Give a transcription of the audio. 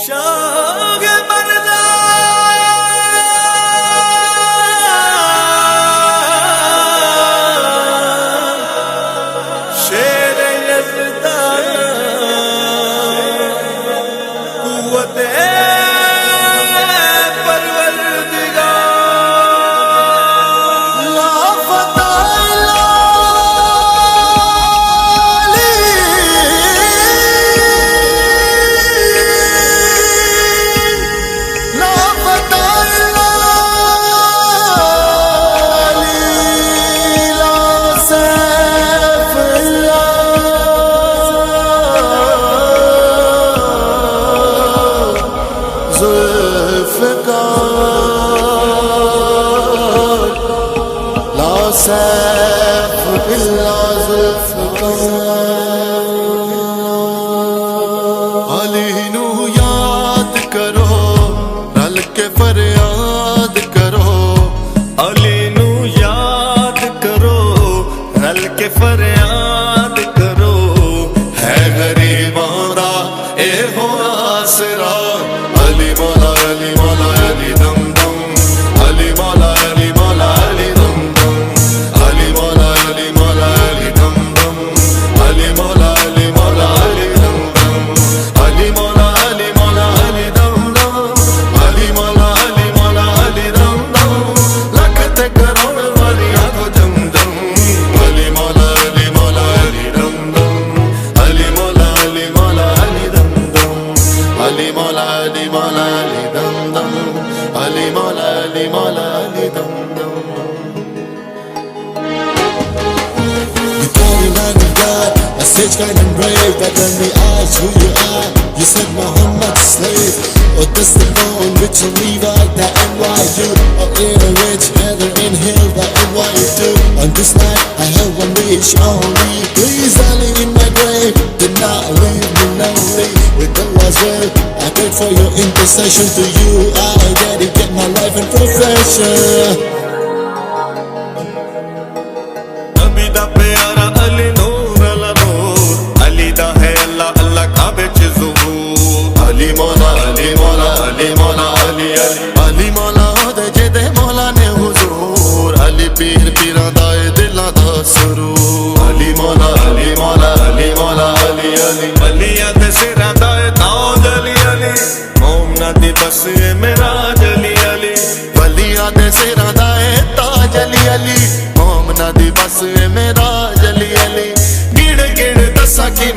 शाग मरदा शेर यज़दा कुव्वत सैफ बिल्ला अली नू याद करो रल के फरियाद करो अली नू याद करो रल के फरियाद करो है गरीबां दा ए हो आसरा अली मौला अली मौला अली दम दम अली मौला अली मौला अली दम दम अली मौला अली मौला अली दम दम अली मौला अली मौला अली दम दम अली मौला अली मौला अली दम दम अली मौला अली मौला अली दम दम लख ते करोड़ वाली आगो दम दम अली मौला अली मौला अली दम दम अली मौला अली मौला अली दम दम अली मौला अली मौला अली दम दम अली मौला अली मौला अली दम दम Message kind and brave that when we ask who you are, you said Muhammad's slave. Or this the phone which will leave out the NYU. Or in a rich heather inhale the NYU. On this night I have one wish only. Please Ali in my grave, did not leave me lonely. With Allah's will, I prayed for your intercession. To you I dedicate my life and profession. Nabi da pyara Ali no Ali मौला अली मौला अली मौला अली अली अली मौला दे जेदे मौला ने हुजूर अली पीर पीरां दा दिलां दा सुरूर अली मौला अली मौला अली मौला अली अली अलियां दे सिरां दा ताज अली अली मोमना दी बस मेराज अली अली वलियां दे सिरां दा ताज अली अली मोमना दी बस मेराज अली अली गिण गिण दसा कि